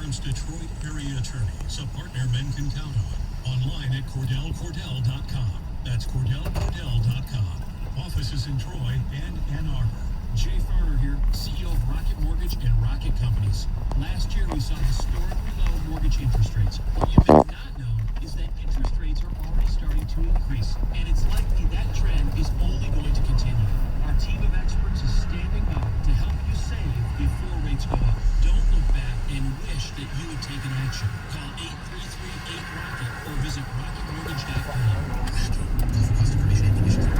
licensed Detroit area attorneys, a partner men can count on. Online at CordellCordell.com. That's CordellCordell.com. Offices in Troy and Ann Arbor. Jay Farner here, CEO of Rocket Mortgage and Rocket Companies. Last year we saw historically low mortgage interest rates. What you may not know is that interest rates are already starting to increase, and it's likely that trend is only going to continue. Our team of experts is standing by to help you save before rates go up. Don't look back and wish that you had taken action. Call 833-8ROCKET or visit rocketmortgage.com. Cost of information and conditions are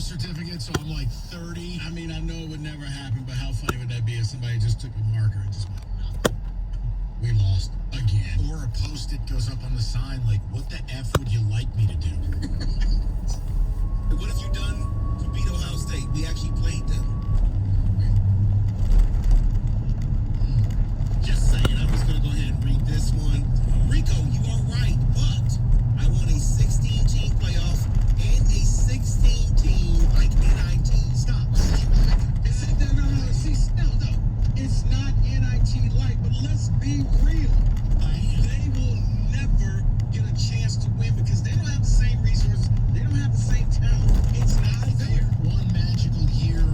certificate, so I'm like 30. I mean, I know it would never happen, but how funny would that be if somebody just took a marker and just went, no, we lost again. Or a post-it goes up on the sign like, what the F would you like me to do? What have you done to beat Ohio State? We actually played them. Just saying, I'm just going to go ahead and read this one. Rico, you are right, but I want a 16-team playoff and a 16-team, like, NIT. Stop. No. It's not NIT light, but let's be real. They will never get a chance to win because they don't have the same resources. They don't have the same talent. It's not fair. One magical year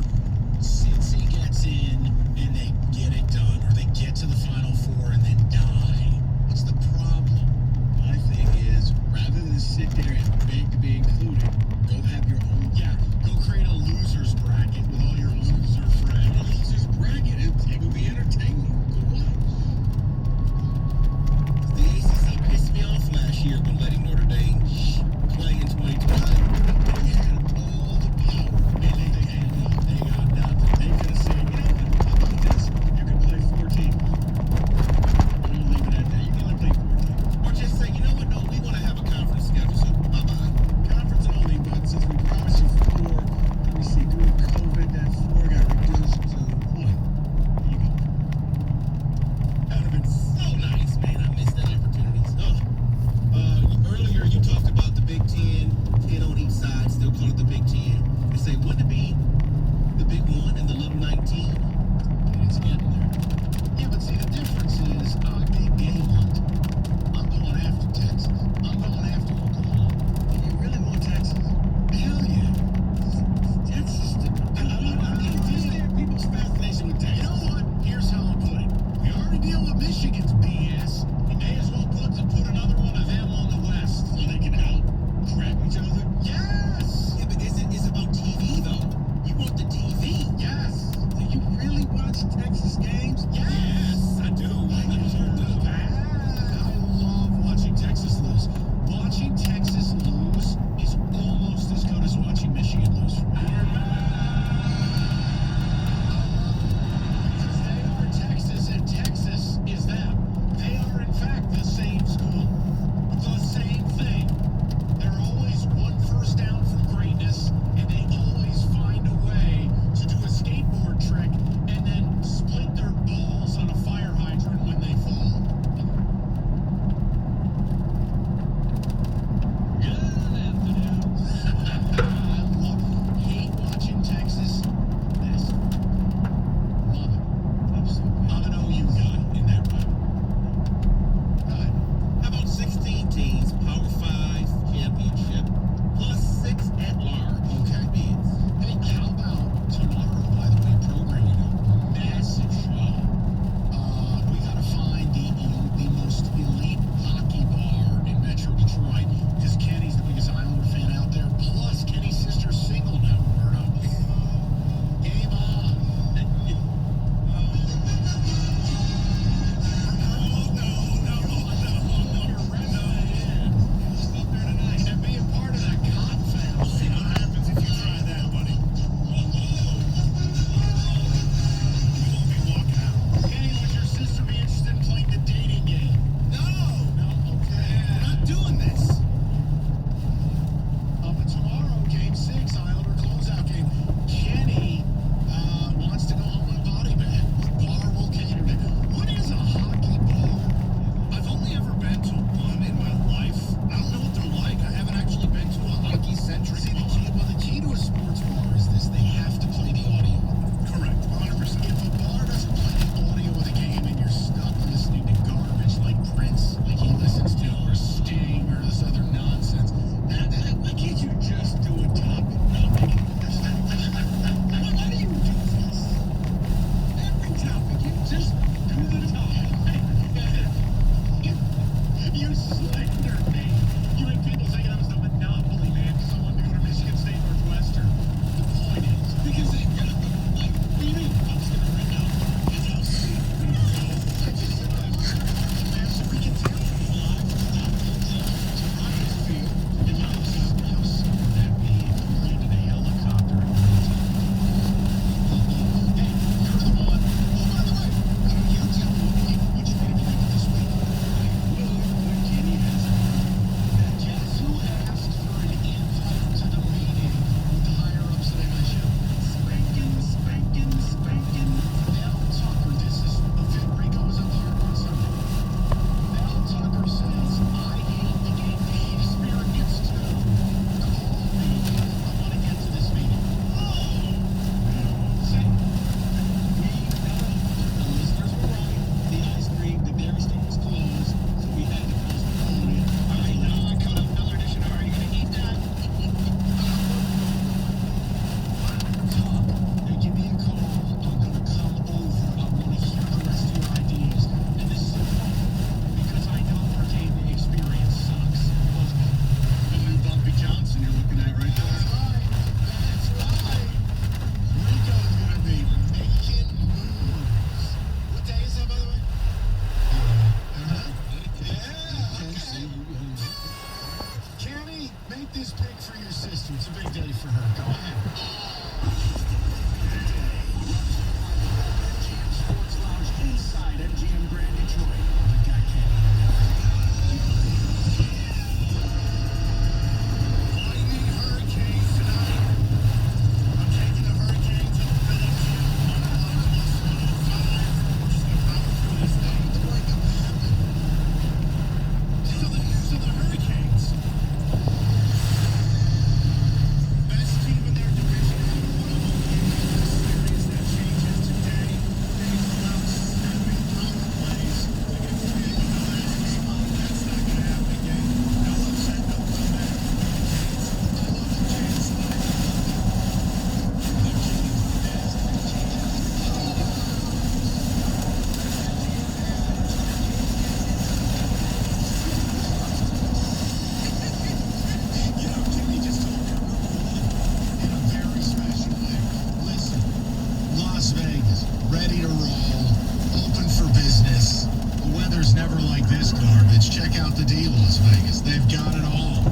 out the D Las Vegas. They've got it all.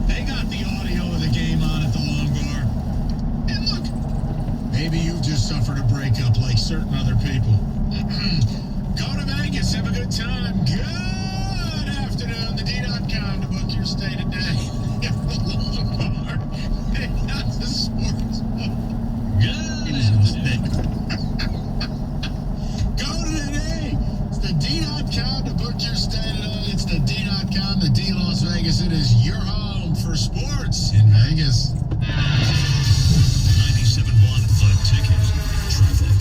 They got the audio of the game on at the Long Bar. And look, maybe you've just suffered a breakup like certain other people. Go to Vegas, have a good time. Good afternoon. The D.com to book your stay today. At the Long Bar. They got the sports book. Good Go to today. It's the D.com to book your stay today. It's the D.com, the D Las Vegas. It is your home for sports in Vegas. 97.1 The Ticket. Traffic.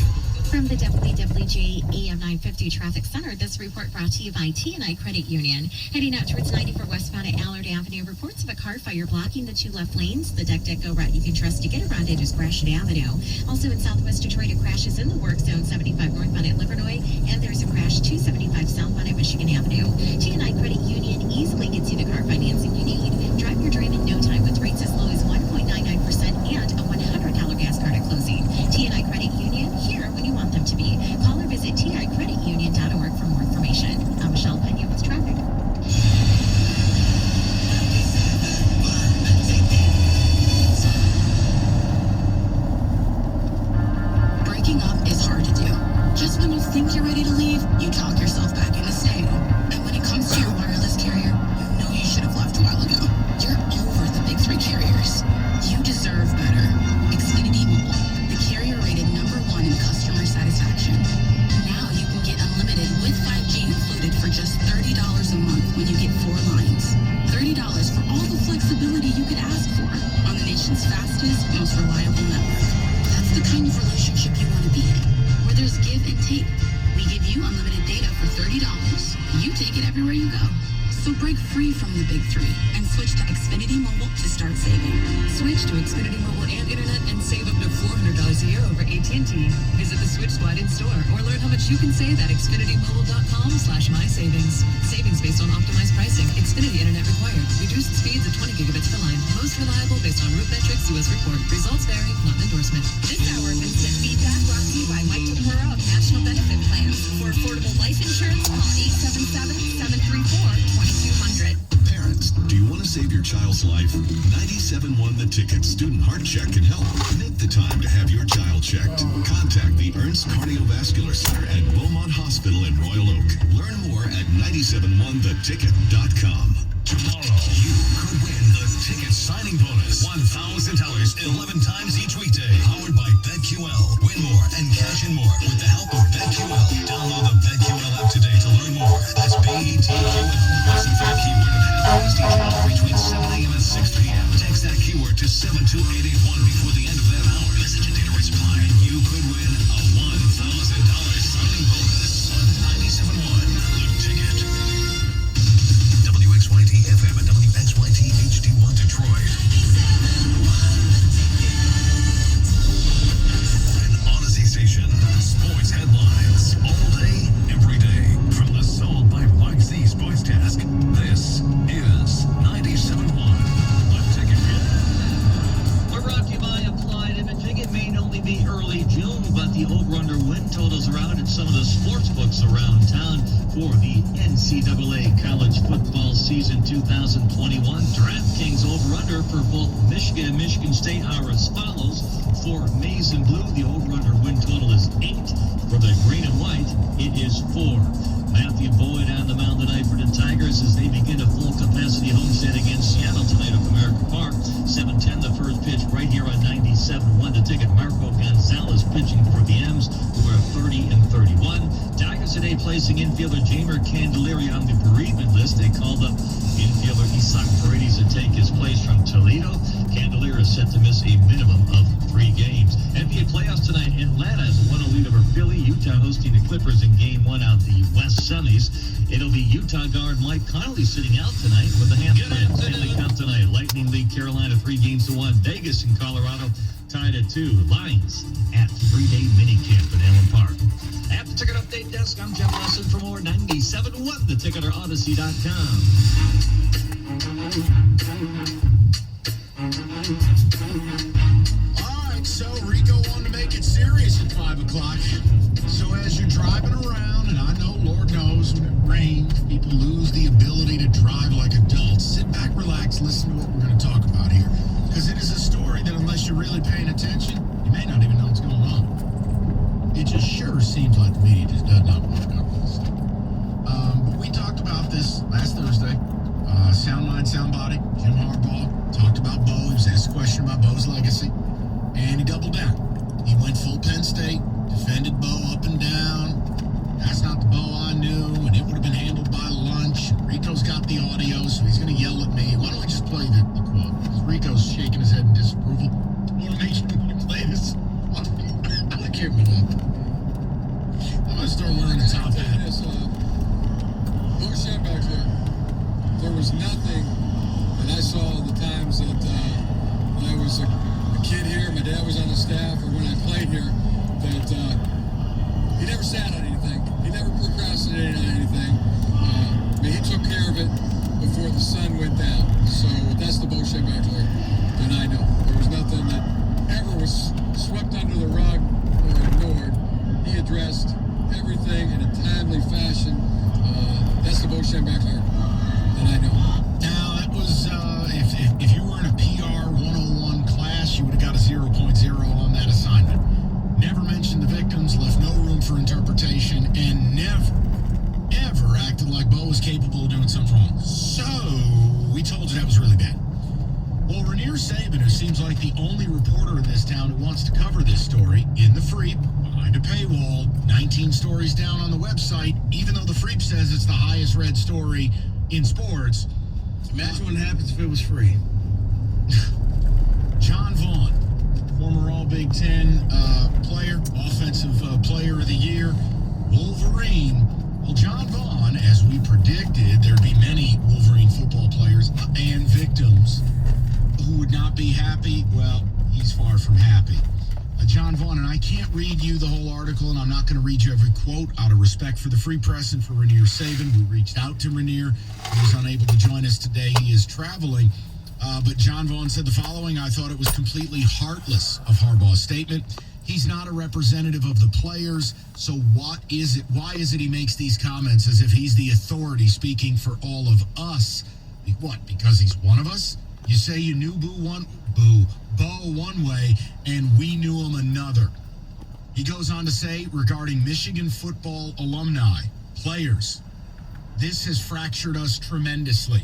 From the WWJ AM 950 Traffic Center, this report brought to you by TNI Credit Union. Heading out towards 94 westbound at Allard Avenue, reports of a car fire blocking the two left lanes. The DECDECO route you can trust to get around it is Gratiot Avenue. Also in southwest Detroit, a crash is in the work zone 75 northbound at Livernois, and there's a crash 275 southbound at Michigan Avenue. TNI Credit Union easily gets you the car financing you need. Drive your dream in no time with rates as low as 1.99% and a $100 gas card at closing. TNI Credit Union, here when you want them to be. Call or visit TICreditUnion.org for more information. I'm Michelle Pena with traffic. Breaking up is hard to do. Just when you think you're ready to leave, you talk yourself back into staying. And when it comes to your wireless carrier, you know you should have left a while ago. You're over the big three carriers. You deserve better. Xfinity Mobile, the carrier rated #1 in customer satisfaction. Now you can get unlimited with 5G included for just $30 a month when you get 4 lines. $30 for all the flexibility you could ask for on the nation's fastest, most reliable network. That's the kind of relationship you want to be in, where there's give and take. We give you unlimited data for $30. You take it everywhere you go. So break free from the big three and switch to Xfinity Mobile to start saving. Switch to Xfinity Mobile and Internet and save up to $400 a year over AT&T. Visit the Switch Squad in-store or learn how much you can save at xfinitymobile.com/mysavings. Savings based on optimized pricing. Xfinity Internet required. Reduced speeds of 20 gigabits per line. Most reliable based on Root Metrics US report. Results vary, not an endorsement. This hour of instant feedback brought to you by Mike DePura of National Benefit Plans. For affordable life insurance, call 877-734-2200. Parents, do you want to save your child's life? 97.1 The Ticket Student Heart Check can help. Make the time to have your child checked. Contact the Ernst Cardiovascular Center at Beaumont Hospital in Royal Oak. Learn more at 971theticket.com. Tomorrow, you could win the ticket signing bonus. $1,000 11 times each weekday. Powered by BetQL. Win more and cash in more with the help of BetQL. Download the BetQL app today to learn more. That's BetQL. Listen for the keyword and have each hour between 7 a.m. and 6 p.m. Text that keyword to 72881 before the end of that hour. Message and data rates apply. You could win a $1,000 signing bonus on 97.1 The Ticket. WXYT FM and WXYT HD1 Detroit. An Odyssey station. Sports headlines all day, every day. From the Sold by YZ Sportscast. This is 97.1 The Ticket. We're brought to you by Applied Imaging. It may only be early June, but the over-under win totals are out at some of the sports books around town for the NCAA College Football Season 2021. DraftKings over-under for both Michigan and Michigan State are as follows. For Maize and Blue, the over-under win total is 8. For the Green and White, it is 4. Matthew Boyd on the mound tonight for the Tigers as they begin a full capacity homestand against Seattle tonight at Comerica Park. 7:10 the first pitch right here on 97.1 The Ticket. Marco Gonzalez pitching for the M's, who are 30 and 31. Tigers today placing infielder Jamer Candelaria on the bereavement list. They called up infielder Isaac Paredes to take his place from Toledo. Candelaria is set to miss a minimum of 3 games. NBA playoffs tonight. Atlanta has a 1-0 lead over Philly. Utah hosting the Clippers in Game 1 out the West semis. It'll be Utah guard Mike Conley sitting out tonight with a hamstring. Stanley Cup tonight. Lightning lead Carolina 3-1. Vegas and Colorado tied at 2. Lions at 3-day minicamp in Allen Park. At the Ticket Update Desk, I'm Jeff Lesson for more 97.1 The Ticket or Odyssey.com. All right, so Rico wanted to make it serious at 5 o'clock. So as you're driving around, and I know, Lord knows, when it rains, people lose the ability to attention, you may not even know what's going on. It just sure seems like the media just does not want to cover this stuff. But we talked about this last Thursday. Sound Mind, Sound Body, Jim Harbaugh talked about Bo. He was asked a question about Bo's legacy, and he doubled down. He went full Penn State, defended Bo up and down. That's not the Bo I knew, and it would have been handled by lunch. Rico's got the audio, so he's going to yell at me. Why don't we just play the quote? Because Rico's shaking his head in disapproval. I want to make sure we play this. I can't remember. I'm going to start wearing a top hat. Bo Schembechler, there was nothing that I saw the times that when I was a kid here, my dad was on the staff, or when I played here, that he never sat on anything. He never procrastinated on anything. He took care of it before the sun went down. So that's the Bo Schembechler that I know. There was nothing that ever was swept under the rug or ignored. He addressed everything in a timely fashion. That's the Bo Schembechler that I know. Now, that was, if you were in a PR 101 class, you would have got a 0.0 on that assignment. Never mentioned the victims, left no room for interpretation, and never, ever acted like Bo was capable of doing something wrong. So, we told you that was really bad. Well, Rainier Saban, who seems like the only reporter in this town who wants to cover this story, in the Freep, behind a paywall, 19 stories down on the website, even though the Freep says it's the highest read story in sports. Imagine what happens if it was free. John Vaughn, former All-Big Ten player, Offensive Player of the Year, Wolverine. Well, John Vaughn, as we predicted, there'd be many Wolverine football players and victims who would not be happy. Well, he's far from happy. John Vaughn, and I can't read you the whole article, and I'm not going to read you every quote out of respect for the Free Press and for Rainier Saban. We reached out to Rainier. He was unable to join us today. He is traveling. But John Vaughn said the following: I thought it was completely heartless of Harbaugh's statement. He's not a representative of the players, so what is it? Why is it he makes these comments as if he's the authority speaking for all of us? What, because he's one of us? You say you knew Bo one way, and we knew him another. He goes on to say, regarding Michigan football alumni, players, this has fractured us tremendously.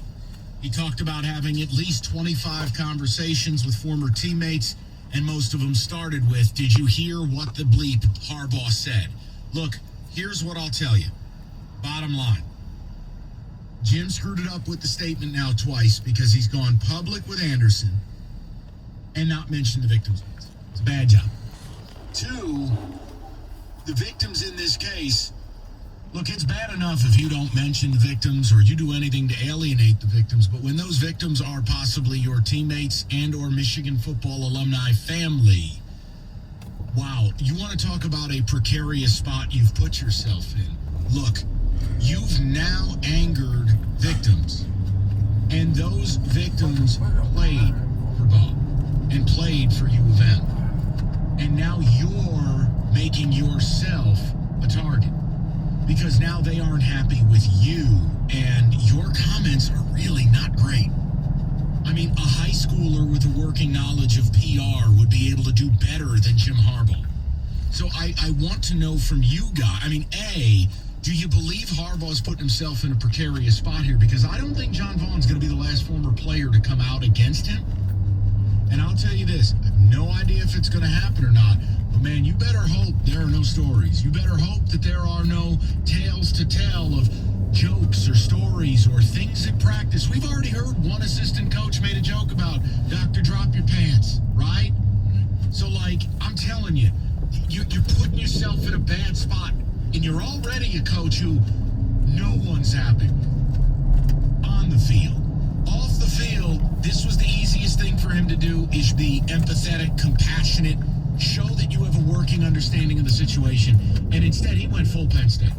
He talked about having at least 25 conversations with former teammates, and most of them started with, did you hear what the bleep Harbaugh said? Look, here's what I'll tell you. Bottom line. Jim screwed it up with the statement now twice because he's gone public with Anderson and not mentioned the victims. It's a bad job. Two, the victims in this case, look, it's bad enough if you don't mention the victims or you do anything to alienate the victims, but when those victims are possibly your teammates and or Michigan football alumni family, wow, you want to talk about a precarious spot you've put yourself in. Look, you've now angered victims, and those victims played for Bob and played for U of M. And now you're making yourself a target because now they aren't happy with you, and your comments are really not great. I mean, a high schooler with a working knowledge of PR would be able to do better than Jim Harbaugh. So I want to know from you guys, I mean, A, do you believe Harbaugh's putting himself in a precarious spot here? Because I don't think John Vaughn's going to be the last former player to come out against him. And I'll tell you this, I have no idea if it's going to happen or not, but man, you better hope there are no stories. You better hope that there are no tales to tell of jokes or stories or things in practice. We've already heard one assistant coach made a joke about, Doctor, drop your pants, right? So, like, I'm telling you, you're putting yourself in a bad spot, and you're already a coach who no one's happy with. On the field. Off the field, this was the easiest thing for him to do, is be empathetic, compassionate, show that you have a working understanding of the situation, and instead he went full Penn State.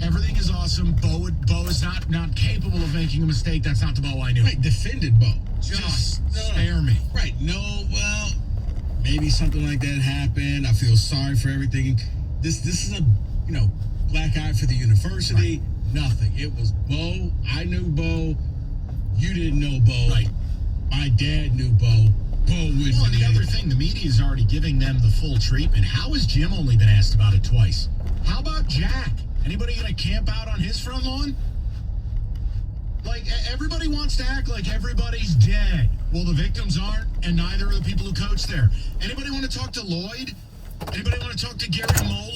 Everything is awesome. Bo is not capable of making a mistake. That's not the Bo I knew. Right, defended Bo. Just spare me. Right, no, well, maybe something like that happened. I feel sorry for everything. This is a, black eye for the university. Right. Nothing. It was Bo. I knew Bo. You didn't know Bo. Right. My dad knew Bo. Paul would. Well, and the other thing, the media is already giving them the full treatment. How has Jim only been asked about it twice? How about Jack? Anybody gonna camp out on his front lawn? Like, everybody wants to act like everybody's dead. Well, the victims aren't, and neither are the people who coach there. Anybody want to talk to Lloyd? Anybody want to talk to Gary Moeller?